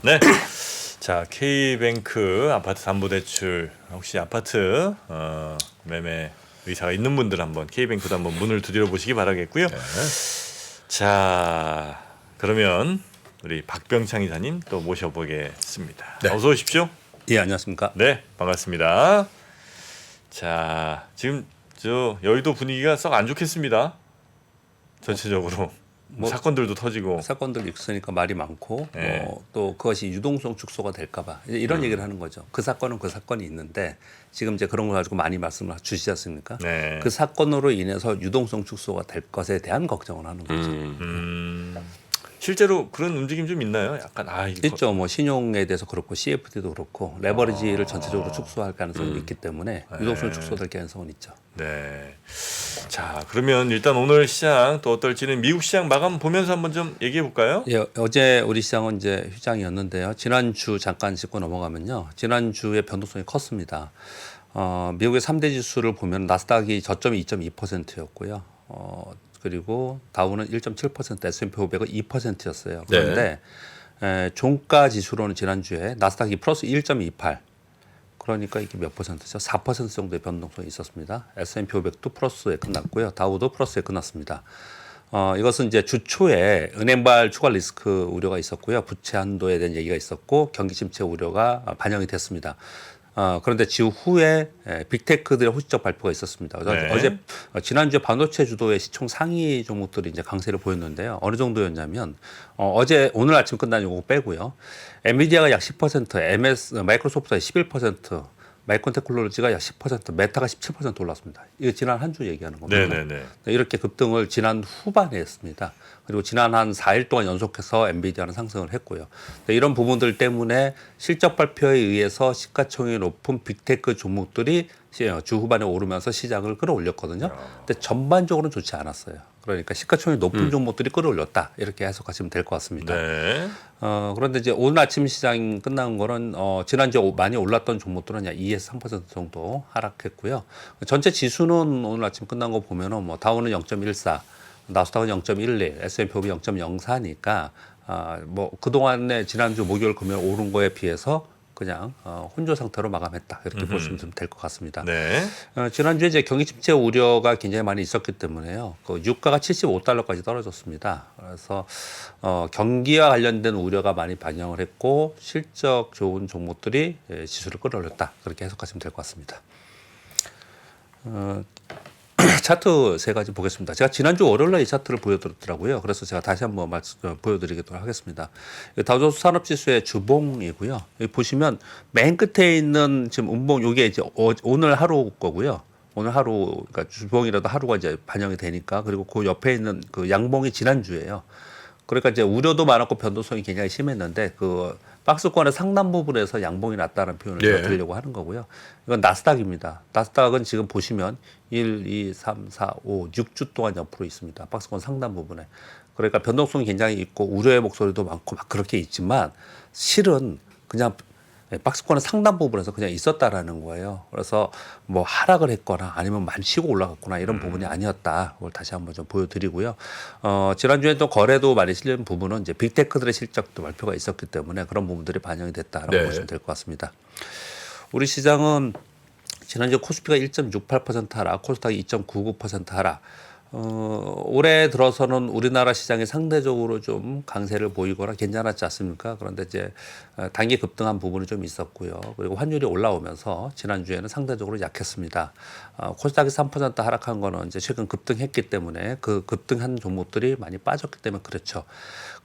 네. 자, K뱅크 아파트 담보대출 혹시 아파트 매매 의사가 있는 분들 한번 K뱅크도 한번 문을 두드려 보시기 바라겠고요. 자, 그러면 우리 박병창 이사님 또 모셔보겠습니다. 네. 어서 오십시오. 예, 안녕하십니까. 네, 반갑습니다. 자, 지금 저 여의도 분위기가 썩 안 좋겠습니다. 전체적으로 뭐 사건들도 터지고. 사건들 있으니까 말이 많고 네. 또 그것이 유동성 축소가 될까봐 이런 얘기를 하는 거죠. 그 사건은 그 사건이 있는데 지금 이제 그런 걸 가지고 많이 말씀을 주시지 않습니까? 네. 그 사건으로 인해서 유동성 축소가 될 것에 대한 걱정을 하는 거죠. 실제로 그런 움직임 좀 있나요? 약간 이거 있죠. 뭐 신용에 대해서 그렇고 CFD도 그렇고 레버리지를 전체적으로 축소할 가능성이 있기 때문에 유동성 축소될 가능성은 있죠. 네. 자, 그러면 일단 오늘 시장 또 어떨지는 미국 시장 마감 보면서 한번 좀 얘기해 볼까요? 예, 어제 우리 시장은 이제 휴장이었는데요. 지난주 잠깐 짚고 넘어가면요. 지난주에 변동성이 컸습니다. 미국의 3대 지수를 보면 나스닥이 저점이 2.2%였고요. 그리고 다우는 1.7%, S&P 500은 2%였어요. 그런데 종가 지수로는 지난주에 나스닥이 플러스 1.28. 그러니까 이게 몇 퍼센트죠? 4% 정도의 변동성이 있었습니다. S&P 500도 플러스에 끝났고요. 다우도 플러스에 끝났습니다. 이것은 이제 주 초에 은행발 추가 리스크 우려가 있었고요. 부채 한도에 대한 얘기가 있었고 경기 침체 우려가 반영이 됐습니다. 그런데 지후에 빅테크들의 호시적 발표가 있었습니다. 네. 어제 지난주에 반도체 주도의 시총 상위 종목들이 이제 강세를 보였는데요. 어느 정도였냐면 어제 오늘 아침 끝난 요거 빼고요. 엔비디아가 약 10%, 마이크로소프트가 11%, 마이크론 테크놀로지가 약 10%, 메타가 17% 올랐습니다. 이거 지난 한 주 얘기하는 겁니다. 네네네. 이렇게 급등을 지난 후반에 했습니다. 그리고 지난 한 4일 동안 연속해서 엔비디아는 상승을 했고요. 이런 부분들 때문에 실적 발표에 의해서 시가총액이 높은 빅테크 종목들이 주 후반에 오르면서 시장을 끌어올렸거든요. 근데 전반적으로는 좋지 않았어요. 그러니까 시가총액이 높은 종목들이 끌어올렸다. 이렇게 해석하시면 될 것 같습니다. 네. 그런데 이제 오늘 아침 시장 끝난 거는 지난주에 많이 올랐던 종목들은 약 2에서 3% 정도 하락했고요. 전체 지수는 오늘 아침 끝난 거 보면은 뭐 다우는 0.14, 나스닥은 0.11, S&P 500 0.04니까 뭐 그동안에 지난주 목요일 금요일 오른 거에 비해서 그냥 혼조 상태로 마감했다 이렇게 보시면 좀 될 것 같습니다. 네. 지난주에 이제 경기 침체 우려가 굉장히 많이 있었기 때문에요. 그 유가가 75달러까지 떨어졌습니다. 그래서 경기와 관련된 우려가 많이 반영을 했고 실적 좋은 종목들이 지수를 끌어올렸다 그렇게 해석하시면 될 것 같습니다. 차트 세 가지 보겠습니다. 제가 지난주 월요일에 이 차트를 보여드렸더라고요. 그래서 제가 다시 한번 보여드리도록 하겠습니다. 다우존스 산업지수의 주봉이고요. 여기 보시면 맨 끝에 있는 지금 음봉, 이게 이제 오늘 하루 거고요. 오늘 하루, 그러니까 주봉이라도 하루가 이제 반영이 되니까, 그리고 그 옆에 있는 그 양봉이 지난주예요. 그러니까 이제 우려도 많았고 변동성이 굉장히 심했는데 그 박스권의 상단 부분에서 양봉이 났다는 표현을 드리려고 하는 거고요. 이건 나스닥입니다. 나스닥은 지금 보시면 1, 2, 3, 4, 5, 6주 동안 옆으로 있습니다. 박스권 상단 부분에. 그러니까 변동성이 굉장히 있고 우려의 목소리도 많고 막 그렇게 있지만 실은 그냥 박스권의 상단 부분에서 그냥 있었다라는 거예요. 그래서 뭐 하락을 했거나 아니면 많이 치고 올라갔거나 이런 부분이 아니었다. 그걸 다시 한번 좀 보여드리고요. 지난주에 또 거래도 많이 실린 부분은 이제 빅테크들의 실적도 발표가 있었기 때문에 그런 부분들이 반영이 됐다라고 보시면 될 것 같습니다. 우리 시장은 지난주 코스피가 1.68% 하락, 코스닥이 2.99% 하락. 올해 들어서는 우리나라 시장이 상대적으로 좀 강세를 보이거나 괜찮았지 않습니까? 그런데 이제 단기 급등한 부분이 좀 있었고요. 그리고 환율이 올라오면서 지난주에는 상대적으로 약했습니다. 코스닥이 3% 하락한 거는 이제 최근 급등했기 때문에 그 급등한 종목들이 많이 빠졌기 때문에 그렇죠.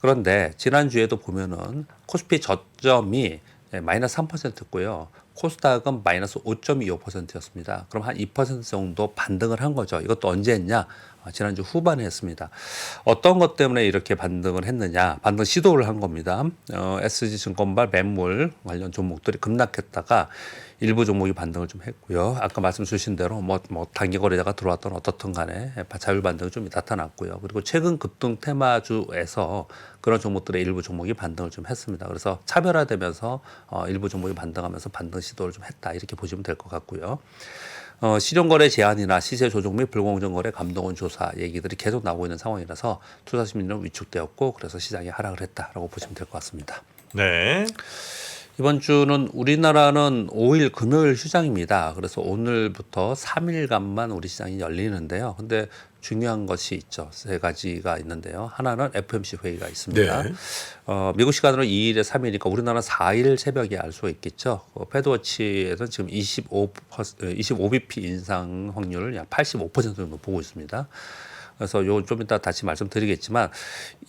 그런데 지난주에도 보면은 코스피 저점이 마이너스 3%였고요. 코스닥은 마이너스 5.25%였습니다. 그럼 한 2% 정도 반등을 한 거죠. 이것도 언제 했냐? 지난주 후반에 했습니다. 어떤 것 때문에 이렇게 반등을 했느냐? 반등 시도를 한 겁니다. SG증권발 매물 관련 종목들이 급락했다가 일부 종목이 반등을 좀 했고요. 아까 말씀 주신 대로 뭐 단기 거래자가 들어왔던 어떻든 간에 자율 반등이 좀 나타났고요. 그리고 최근 급등 테마주에서 그런 종목들의 일부 종목이 반등을 좀 했습니다. 그래서 차별화되면서 일부 종목이 반등하면서 반등 시도를 좀 했다. 이렇게 보시면 될 것 같고요. 실현거래 제한이나 시세 조정 및 불공정 거래 감독원 조사 얘기들이 계속 나오고 있는 상황이라서 투자 심리는 위축되었고 그래서 시장이 하락을 했다라고 보시면 될 것 같습니다. 네. 이번 주는 우리나라는 5일 금요일 휴장입니다. 그래서 오늘부터 3일간만 우리 시장이 열리는데요. 근데 중요한 것이 있죠. 세 가지가 있는데요. 하나는 FOMC 회의가 있습니다. 네. 미국 시간으로 2일에 3일이니까 우리나라는 4일 새벽에 알 수 있겠죠. 패드워치에서는 지금 25bp 인상 확률을 약 85% 정도 보고 있습니다. 그래서 요 좀 이따 다시 말씀드리겠지만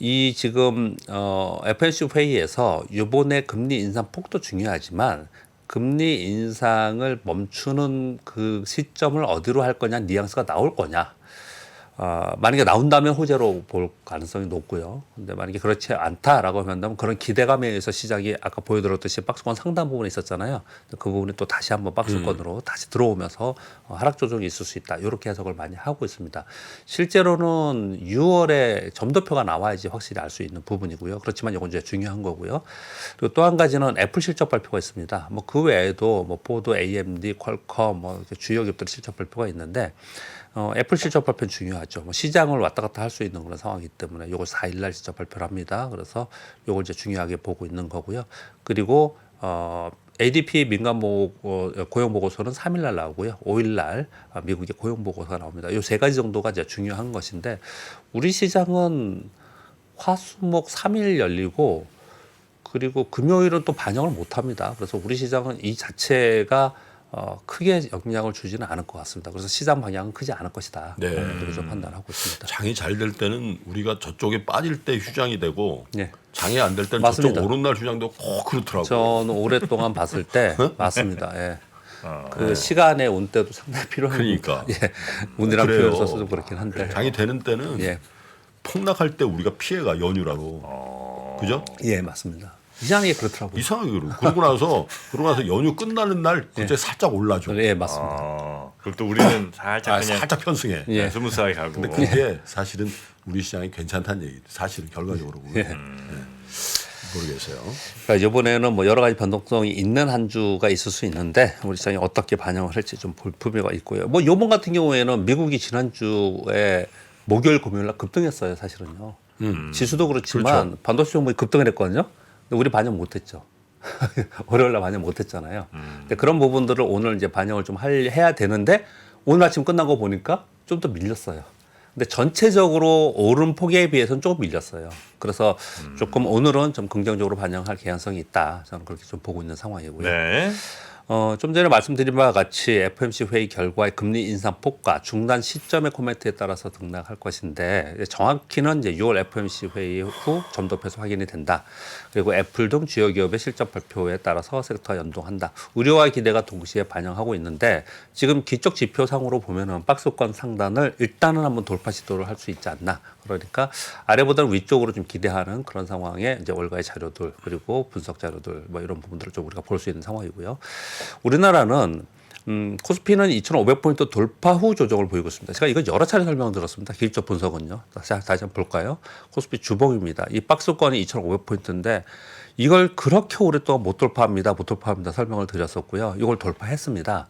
이 지금 FOMC 회의에서 이번에 금리 인상 폭도 중요하지만 금리 인상을 멈추는 그 시점을 어디로 할 거냐 뉘앙스가 나올 거냐. 만약에 나온다면 호재로 볼 가능성이 높고요. 근데 만약에 그렇지 않다라고 한다면 그런 기대감에 의해서 시장이 아까 보여드렸듯이 박스권 상단 부분에 있었잖아요. 그 부분이 또 다시 한번 박스권으로 다시 들어오면서 하락 조정이 있을 수 있다. 이렇게 해석을 많이 하고 있습니다. 실제로는 6월에 점도표가 나와야지 확실히 알 수 있는 부분이고요. 그렇지만 이건 이제 중요한 거고요. 그리고 또 한 가지는 애플 실적 발표가 있습니다. 뭐 그 외에도 뭐 포드, AMD, 퀄컴 뭐 이렇게 주요 기업들 실적 발표가 있는데 애플 실적 발표는 중요하죠. 뭐 시장을 왔다 갔다 할 수 있는 그런 상황이기 때문에 요걸 4일날 실적 발표를 합니다. 그래서 요걸 이제 중요하게 보고 있는 거고요. 그리고 ADP 민간 고용 보고서는 3일날 나오고요. 5일날 미국의 고용 보고서가 나옵니다. 요 세 가지 정도가 이제 중요한 것인데 우리 시장은 화수목 3일 열리고 그리고 금요일은 또 반영을 못 합니다. 그래서 우리 시장은 이 자체가 크게 영향을 주지는 않을 것 같습니다. 그래서 시장 방향은 크지 않을 것이다. 네. 그렇게 좀 판단하고 있습니다. 장이 잘 될 때는 우리가 저쪽에 빠질 때 휴장이 되고 네. 장이 안 될 때는 맞습니다. 저쪽 오른 날 휴장도 꼭 그렇더라고요. 저는 오랫동안 봤을 때 맞습니다. 예. 그 시간의 운때도 상당히 필요합니다. 그러니까. 예. 운이란 그래요. 표현 써서 좀 그렇긴 한데. 장이 되는 때는 예. 폭락할 때 우리가 피해가 연휴라고. 그죠? 예, 맞습니다. 이상하게 그렇더라고요. 이상하게 그러고 나서 연휴 끝나는 날 갑자기 살짝 올라죠. 예, 맞습니다. 그럼 또 우리는 살짝 그냥 살짝 편승해. 예. 스무스하게 가고. 근데 그게 사실은 우리 시장이 괜찮다는 얘기. 사실은 결과적으로 보면. 모르겠어요. 그러니까 이번에는 뭐 여러 가지 변동성이 있는 한 주가 있을 수 있는데 우리 시장이 어떻게 반영을 할지 좀 볼 필요가 있고요. 뭐 이번 같은 경우에는 미국이 지난주에 목요일 금요일 날 급등했어요, 사실은요. 지수도 그렇지만 그렇죠. 반도체 종목이 급등을 했거든요. 근데 우리 반영 못 했죠. 월요일 날 반영 못 했잖아요. 근데 그런 부분들을 오늘 이제 반영을 좀 해야 되는데 오늘 아침 끝난 거 보니까 좀 더 밀렸어요. 근데 전체적으로 오른 폭에 비해서는 조금 밀렸어요. 그래서 조금 오늘은 좀 긍정적으로 반영할 개연성이 있다. 저는 그렇게 좀 보고 있는 상황이고요. 네. 좀 전에 말씀드린 바와 같이 FOMC 회의 결과의 금리 인상 폭과 중단 시점의 코멘트에 따라서 등락할 것인데 정확히는 이제 6월 FOMC 회의 후 점도표에서 확인이 된다. 그리고 애플 등 주요 기업의 실적 발표에 따라서 섹터가 연동한다. 우려와 기대가 동시에 반영하고 있는데 지금 기적 지표상으로 보면은 박스권 상단을 일단은 한번 돌파 시도를 할 수 있지 않나. 그러니까 아래보다는 위쪽으로 좀 기대하는 그런 상황에 이제 월가의 자료들 그리고 분석 자료들 뭐 이런 부분들을 좀 우리가 볼 수 있는 상황이고요. 우리나라는 코스피는 2,500포인트 돌파 후 조정을 보이고 있습니다. 제가 이거 여러 차례 설명드렸습니다. 기술적 분석은요. 다시 한번 볼까요? 코스피 주봉입니다. 이 박스권이 2,500포인트인데 이걸 그렇게 오랫동안 못 돌파합니다. 설명을 드렸었고요. 이걸 돌파했습니다.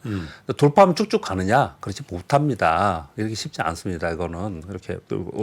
돌파하면 쭉쭉 가느냐? 그렇지 못합니다. 이렇게 쉽지 않습니다. 이거는 이렇게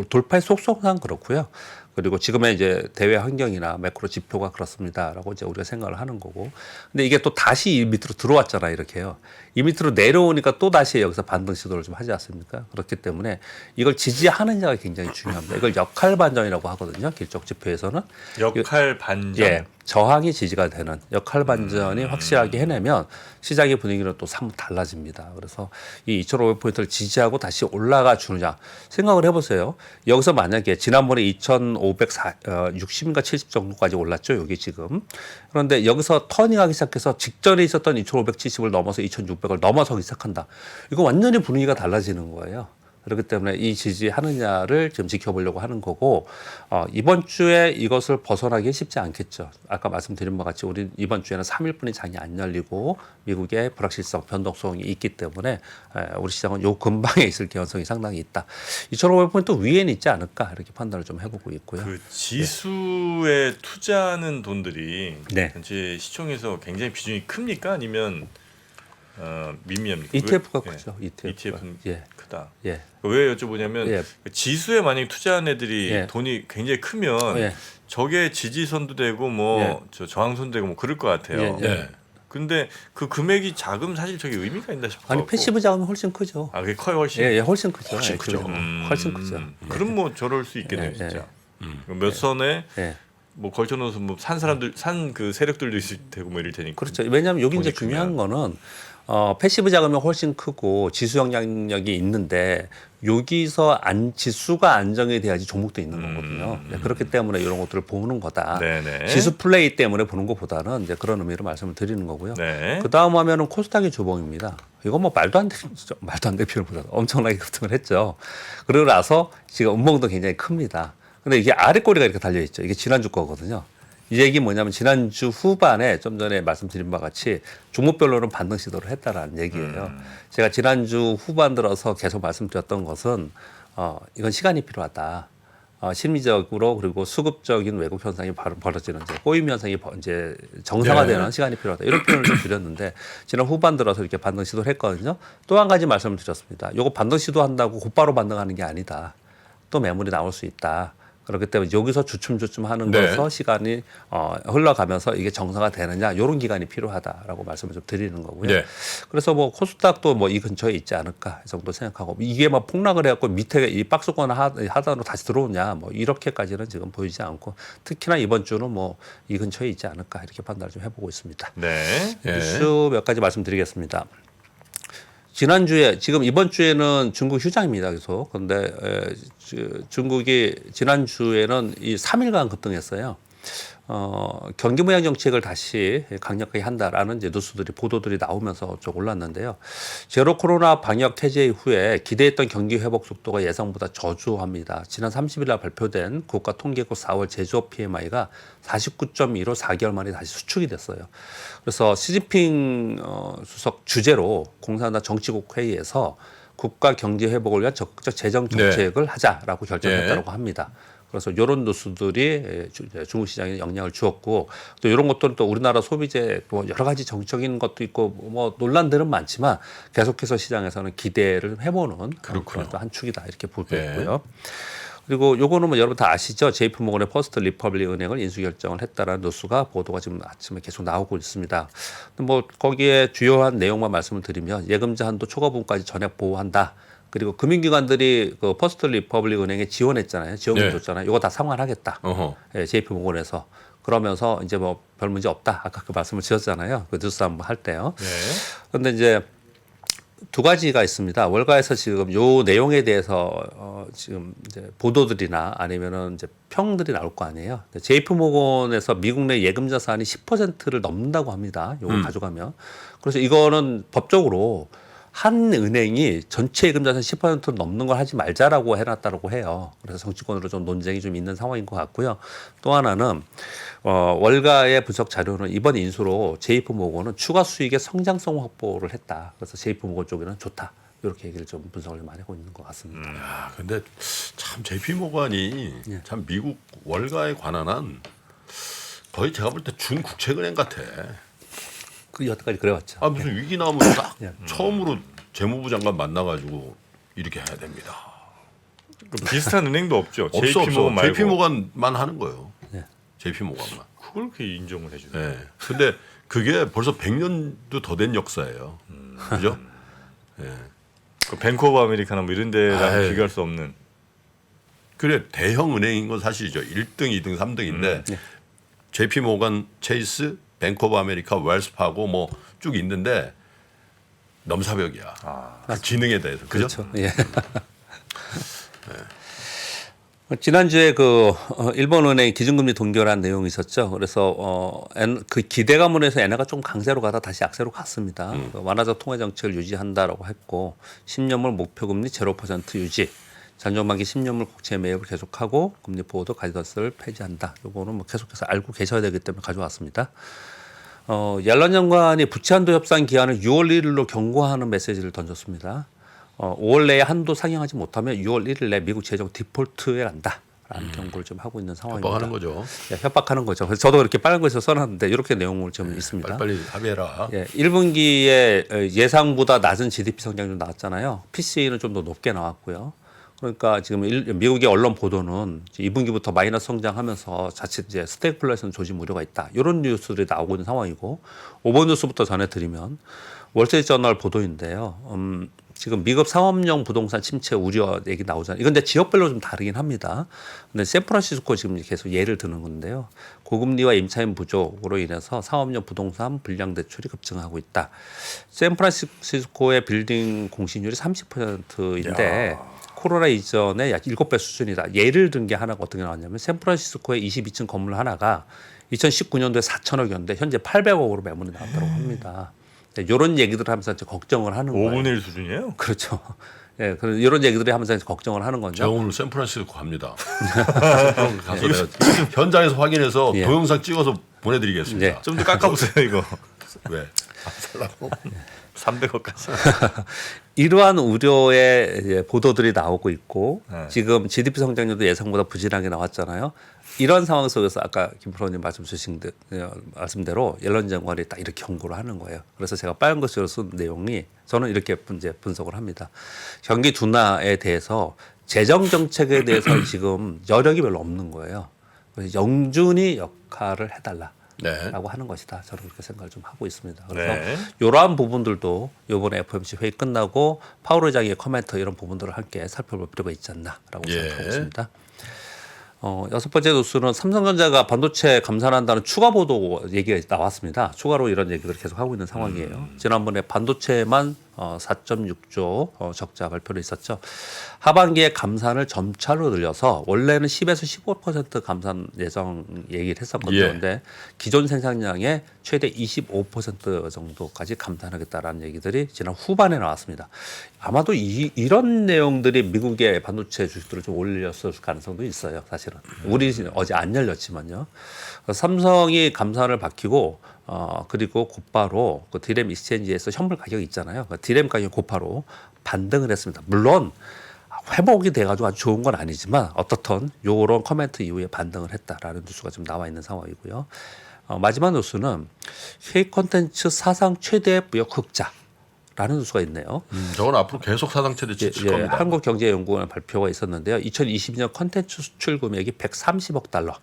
돌파의 속성상 그렇고요. 그리고 지금의 이제 대외 환경이나 매크로 지표가 그렇습니다라고 이제 우리가 생각을 하는 거고. 근데 이게 또 다시 이 밑으로 들어왔잖아요. 이렇게요. 이 밑으로 내려오니까 또 다시 여기서 반등 시도를 좀 하지 않습니까? 그렇기 때문에 이걸 지지하느냐가 굉장히 중요합니다. 이걸 역할 반전이라고 하거든요. 기술적 지표에서는. 역할 반전. 예. 저항이 지지가 되는 역할 반전이 확실하게 해내면 시장의 분위기는 또 사뭇 달라집니다. 그래서 이 2,500포인트를 지지하고 다시 올라가 주느냐 생각을 해보세요. 여기서 만약에 지난번에 2,560인가 70 정도까지 올랐죠. 여기 지금. 그런데 여기서 터닝하기 시작해서 직전에 있었던 2,570을 넘어서 2,600을 넘어서기 시작한다. 이거 완전히 분위기가 달라지는 거예요. 그렇기 때문에 이 지지하느냐를 지금 지켜보려고 하는 거고 이번 주에 이것을 벗어나기 쉽지 않겠죠. 아까 말씀드린 바와 같이 우리 이번 주에는 3일뿐이 장이 안 열리고 미국의 불확실성, 변동성이 있기 때문에 우리 시장은 요 근방에 있을 개연성이 상당히 있다. 2,500포인트 위에는 있지 않을까 이렇게 판단을 좀 해보고 있고요. 그 지수에 투자하는 돈들이 네. 전체 시총에서 굉장히 비중이 큽니까? 아니면 미미합니까? ETF가 예. 크죠. ETF가. ETF는 예. 크다. 예. 왜 여쭤보냐면 예. 지수에 만약 투자한 애들이 예. 돈이 굉장히 크면 예. 저게 지지선도 되고 뭐 예. 저 저항선도 되고 뭐 그럴 것 같아요. 예. 예. 근데 그 금액이 작으면 사실 저게 의미가 있나 싶어. 아니 패시브 자금이 훨씬 크죠. 아 그게 커요 훨씬. 예, 예, 훨씬 크죠. 훨씬 예, 크죠. 그거는 훨씬 크죠. 그럼 뭐 저럴 수 있겠네요 예, 진짜. 예. 몇 선에 예. 뭐 걸쳐놓아서 뭐 산 사람들 산 그 세력들도 있을 테고 뭐 이럴 테니까. 그렇죠. 왜냐하면 여기 이제 돈이 중요한 거는 패시브 자금이 훨씬 크고 지수 영향력이 있는데 여기서 지수가 안정이 돼야지 종목도 있는 거거든요. 네, 그렇기 때문에 이런 것들을 보는 거다. 네네. 지수 플레이 때문에 보는 것보다는 이제 그런 의미로 말씀을 드리는 거고요. 네. 그 다음 하면은 코스닥의 주봉입니다. 이거 뭐 말도 안 되는 표현보다 엄청나게 급등을 했죠. 그러고 나서 지금 음봉도 굉장히 큽니다. 근데 이게 아래 꼬리가 이렇게 달려 있죠. 이게 지난주 거거든요. 이 얘기 뭐냐면 지난주 후반에 좀 전에 말씀드린 바와 같이 종목별로는 반등 시도를 했다라는 얘기예요. 제가 지난주 후반 들어서 계속 말씀드렸던 것은 이건 시간이 필요하다. 심리적으로 그리고 수급적인 왜곡 현상이 벌어지는 이제 꼬임 현상이 이제 정상화되는 네. 시간이 필요하다. 이런 표현을 좀 드렸는데 지난 후반 들어서 이렇게 반등 시도를 했거든요. 또 한 가지 말씀을 드렸습니다. 요거 반등 시도한다고 곧바로 반등하는 게 아니다. 또 매물이 나올 수 있다. 그렇기 때문에 여기서 주춤주춤 하는 네. 거에서 시간이 흘러가면서 이게 정상화 되느냐 이런 기간이 필요하다라고 말씀을 좀 드리는 거고요. 네. 그래서 뭐 코스닥도 뭐 이 근처에 있지 않을까 이 정도 생각하고 이게 막 폭락을 해갖고 밑에 이 박스권 하단으로 다시 들어오냐 뭐 이렇게까지는 지금 보이지 않고 특히나 이번 주는 뭐 이 근처에 있지 않을까 이렇게 판단을 좀 해보고 있습니다. 네. 예. 뉴스 몇 가지 말씀드리겠습니다. 지난주에 지금 이번 주에는 중국 휴장입니다. 계속. 그런데 중국이 지난주에는 이 3일간 급등했어요. 경기 부양 정책을 다시 강력하게 한다라는 이제 뉴스들이 보도들이 나오면서 좀 올랐는데요. 제로 코로나 방역 해제 이후에 기대했던 경기 회복 속도가 예상보다 저조합니다. 지난 30일 날 발표된 국가 통계국 4월 제조업 PMI가 49.2로 4개월 만에 다시 수축이 됐어요. 그래서 시진핑 수석 주재로 공산당 정치국 회의에서 국가 경제 회복을 위한 적극적 재정 정책을 하자라고 결정했다고 합니다. 그래서 이런 뉴스들이 중국 시장에 영향을 주었고 또 이런 것들은 또 우리나라 소비재 뭐 여러 가지 정적인 것도 있고 뭐 논란들은 많지만 계속해서 시장에서는 기대를 해보는 그런 또 한 축이다 이렇게 보고 있고요. 그리고 요거는 뭐 여러분 다 아시죠? JP모건의 퍼스트 리퍼블릭 은행을 인수 결정을 했다라는 뉴스가 보도가 지금 아침에 계속 나오고 있습니다. 뭐 거기에 주요한 내용만 말씀을 드리면 예금자 한도 초과분까지 전액 보호한다. 그리고 금융기관들이 그 퍼스트 리퍼블릭 은행에 지원했잖아요. 지원금 줬잖아요. 이거 다 상환하겠다. 예, JP모건에서 그러면서 이제 뭐 별 문제 없다. 아까 그 말씀을 드렸잖아요. 그 뉴스 한번 할 때요. 그런데 이제 두 가지가 있습니다. 월가에서 지금 요 내용에 대해서 지금 이제 보도들이나 아니면은 이제 평들이 나올 거 아니에요. JP모건에서 미국 내 예금 자산이 10%를 넘는다고 합니다. 요거 가져가면. 그래서 이거는 법적으로 한 은행이 전체 예금 자산 10% 넘는 걸 하지 말자라고 해놨다고 해요. 그래서 정치권으로 좀 논쟁이 좀 있는 상황인 것 같고요. 또 하나는 월가의 분석 자료는 이번 인수로 JP모건은 추가 수익의 성장성 확보를 했다. 그래서 JP모건 쪽에는 좋다. 이렇게 얘기를 좀 분석을 많이 하고 있는 것 같습니다. 야, 근데 참 JP모건이 참 미국 월가에 관한 한 거의 제가 볼 때 준국책은행 같아. 그 여태까지 그래왔죠. 아 무슨 위기 나오면 딱 처음으로 재무부 장관 만나가지고 이렇게 해야 됩니다. 그 비슷한 은행도 없죠. 없어. JP모건 말고. JP모건만 하는 거예요. 네. JP모건만. 그걸 그렇게 인정을 해주네. 네. 근데 그게 벌써 100년도 더 된 역사예요. 그죠? 그 뱅크 오브 아메리카나 뭐 이런 데랑 아이. 비교할 수 없는. 그래 대형 은행인 건 사실이죠. 1등, 2등, 3등인데 JP모건, 체이스, 뱅크 오브 아메리카, 웰스파고 뭐 쭉 있는데 넘사벽이야. 그 기능에 대해서. 그죠? 그렇죠. 예. 지난주에 그 일본은행 기준금리 동결한 내용이 있었죠. 그래서 그 기대감으로 해서 엔화가 좀 강세로 가다 다시 약세로 갔습니다. 완화적 통화 정책을 유지한다라고 했고 10년물 목표금리 0% 유지, 잔존만기 10년물 국채 매입을 계속하고 금리 보호도 가이던스를 폐지한다. 요거는 뭐 계속해서 알고 계셔야 되기 때문에 가져왔습니다. 옐런 장관이 부채 한도 협상 기한을 6월 1일로 경고하는 메시지를 던졌습니다. 5월 내에 한도 상향하지 못하면 6월 1일 내 미국 재정 디폴트에 간다. 경고를 좀 하고 있는 상황입니다. 협박하는 거죠. 예, 협박하는 거죠. 그래서 저도 이렇게 빨간 것을 써놨는데 이렇게 내용을 좀 있습니다. 빨리빨리 합의해라. 예, 1분기에 예상보다 낮은 GDP 성장률 나왔잖아요. PCE는 좀 더 높게 나왔고요. 그러니까 지금 미국의 언론 보도는 2분기부터 마이너스 성장하면서 자칫 이제 스태그플레이션 조짐 우려가 있다. 이런 뉴스들이 나오고 있는 상황이고, 5번 뉴스부터 전해드리면 월스트리트저널 보도인데요. 지금 미국 상업용 부동산 침체 우려 얘기 나오잖아요. 이건 근데 지역별로 좀 다르긴 합니다. 근데 샌프란시스코 지금 계속 예를 드는 건데요. 고금리와 임차인 부족으로 인해서 상업용 부동산 불량 대출이 급증하고 있다. 샌프란시스코의 빌딩 공시률이 30%인데 코로나 이전에 약 7배 수준이다. 예를 든 게 하나가 어떻게 나왔냐면 샌프란시스코의 22층 건물 하나가 2019년도에 4천억이었는데 현재 800억으로 매물이 나왔다고 합니다. 이런 얘기들을 하면서 이제 걱정을 하는 거예요. 5분의 1 수준이에요? 그렇죠. 예, 이런 얘기들을 하면서 이제 걱정을 하는 거죠. 제가 오늘 샌프란시스코 갑니다. 가서 내가 현장에서 확인해서 예. 동영상 찍어서 보내드리겠습니다. 예. 좀 더 깎아보세요 이거. 왜? 안 살라고? 300억까지. 이러한 우려의 이제 보도들이 나오고 있고 네. 지금 GDP 성장률도 예상보다 부진하게 나왔잖아요. 이런 상황 속에서 아까 김 프로님 말씀 주신 말씀대로 옐런 장관이 딱 이렇게 경고를 하는 거예요. 그래서 제가 빨간 것으로 쓴 내용이 저는 이렇게 이제 분석을 합니다. 경기 둔화에 대해서 재정 정책에 대해서 지금 여력이 별로 없는 거예요. 그래서 영준이 역할을 해달라. 네. 라고 하는 것이다. 저는 그렇게 생각을 좀 하고 있습니다. 그래서 네. 이러한 부분들도 이번에 FOMC 회의 끝나고 파월 의장의 코멘트 이런 부분들을 함께 살펴볼 필요가 있지 않나라고 예. 생각하고 있습니다. 여섯 번째 뉴스는 삼성전자가 반도체 감산한다는 추가 보도 얘기가 나왔습니다. 추가로 이런 얘기들을 계속 하고 있는 상황이에요. 지난번에 반도체만 4.6조 적자 발표를 있었죠. 하반기에 감산을 점차로 늘려서 원래는 10에서 15% 감산 예정 얘기를 했었거든요. 예. 그런데 기존 생산량의 최대 25% 정도까지 감산하겠다라는 얘기들이 지난 후반에 나왔습니다. 아마도 이런 내용들이 미국의 반도체 주식들을 좀 올렸을 가능성도 있어요. 사실은 우리 어제 안 열렸지만요. 삼성이 감산을 밝히고 그리고 곧바로 그 디램 익스체인지에서 현물 가격이 있잖아요. 그 디램 가격이 곧바로 반등을 했습니다. 물론 회복이 돼가지고 아주 좋은 건 아니지만 어떻든 요런 코멘트 이후에 반등을 했다라는 뉴스가 좀 나와 있는 상황이고요. 마지막 뉴스는 K 콘텐츠 사상 최대 무역 흑자라는 뉴스가 있네요. 저건 앞으로 계속 사상체를 지칠 겁니다. 한국경제연구원 발표가 있었는데요. 2022년 콘텐츠 수출 금액이 130억 달러.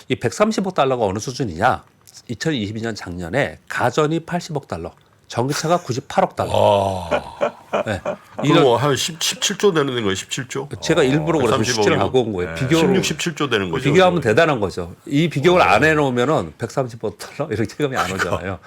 이 130억 달러가 어느 수준이냐? 2022년 작년에 가전이 80억 달러, 전기차가 98억 달러. 네. 이거 한 17조 되는 거예요. 17조? 제가 일부러 그래서 130억 수치를 이면 갖고 온 거예요. 16, 17조 되는 거죠. 비교하면 대단한 거죠. 이 비교를 안 해놓으면은 130억 달러 이렇게 체감이 안 오잖아요.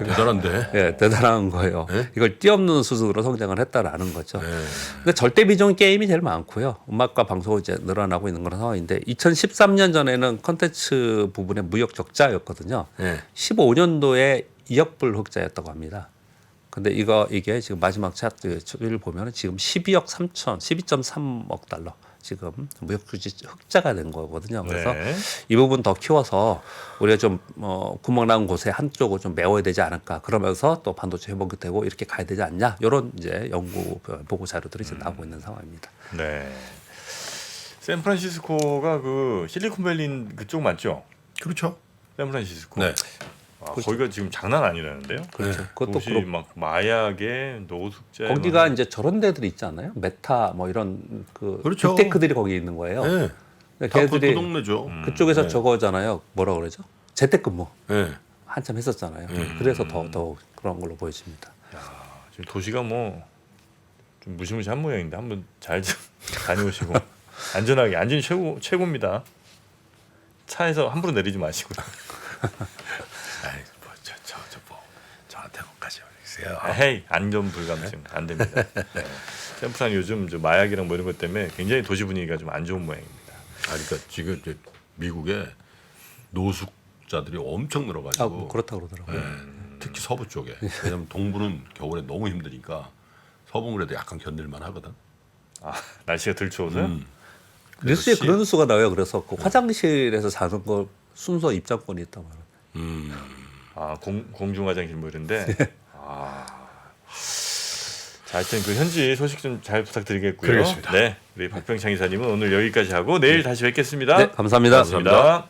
대단한데. 예, 대단한 거예요. 네? 이걸 뛰어넘는 수준으로 성장을 했다라는 거죠. 네. 근데 절대 비중 게임이 제일 많고요. 음악과 방송이 이제 늘어나고 있는 그런 상황인데 2013년 전에는 컨텐츠 부분의 무역 적자였거든요. 네. 15년도에 2억 불 흑자였다고 합니다. 근데 이게 지금 마지막 차트를 보면은 지금 12.3억 달러 지금 무역 흑자가 된 거거든요. 그래서 네. 이 부분 더 키워서 우리가 좀 구멍 난 곳에 한쪽을 좀 메워야 되지 않을까. 그러면서 또 반도체 회복이 되고 이렇게 가야 되지 않냐. 이런 이제 연구 보고 자료들이 지금 나오고 있는 상황입니다. 네. 샌프란시스코가 그 실리콘밸리 그쪽 맞죠? 그렇죠. 샌프란시스코. 네. 거기가 지금 장난 아니라는데요. 그렇죠. 그것도 도시 막 마약에 노숙자. 거기가 이제 저런 데들이 있지 않나요? 메타 뭐 이런 그 그렇죠. 빅테크들이 거기 있는 거예요. 네. 그러니까 다 그 걔들이 동네죠. 그쪽에서 네. 저거잖아요. 뭐라 그러죠? 재택근무 네. 한참 했었잖아요. 그래서 더 그런 걸로 보여집니다. 지금 도시가 뭐 좀 무시무시한 모양인데 한번 잘 좀 다녀오시고 안전하게 안전이 최고입니다. 차에서 함부로 내리지 마시고. 아이, 뭐, 저한테 못까지 오세요. 헤이 안전 불감증 안 됩니다. 네. 샌프란 요즘 저 마약이랑 뭐 이런 것 때문에 굉장히 도시 분위기가 좀 안 좋은 모양입니다. 그러니까 지금 이제 미국에 노숙자들이 엄청 늘어가지고 뭐 그렇다고 그러더라고요. 특히 서부 쪽에. 왜냐면 동부는 겨울에 너무 힘드니까 서부는 그래도 약간 견딜만 하거든. 날씨가 덜 추워서요? 뉴스에 그렇지. 그런 뉴스가 나와요. 그래서 그 화장실에서 자는 거 순서 입장권이 있다고 말해요. 공중 화장실 뭐 이런데. 자, 하여튼 그 현지 소식 좀 잘 부탁드리겠고요. 그러겠습니다. 네, 우리 박병창 이사님은 오늘 여기까지 하고 내일 다시 뵙겠습니다. 네, 감사합니다. 감사합니다.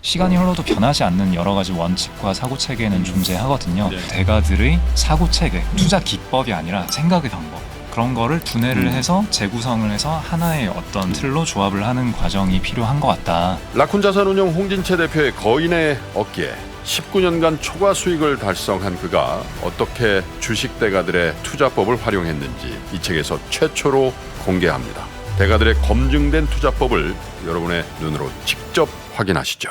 시간이 흘러도 변하지 않는 여러 가지 원칙과 사고 체계는 존재하거든요. 대가들의 사고 체계, 투자 기법이 아니라 생각의 방법. 그런 거를 분해를 해서 재구성을 해서 하나의 어떤 틀로 조합을 하는 과정이 필요한 것 같다. 라쿤 자산운용 홍진채 대표의 거인의 어깨에 19년간 초과 수익을 달성한 그가 어떻게 주식 대가들의 투자법을 활용했는지 이 책에서 최초로 공개합니다. 대가들의 검증된 투자법을 여러분의 눈으로 직접 확인하시죠.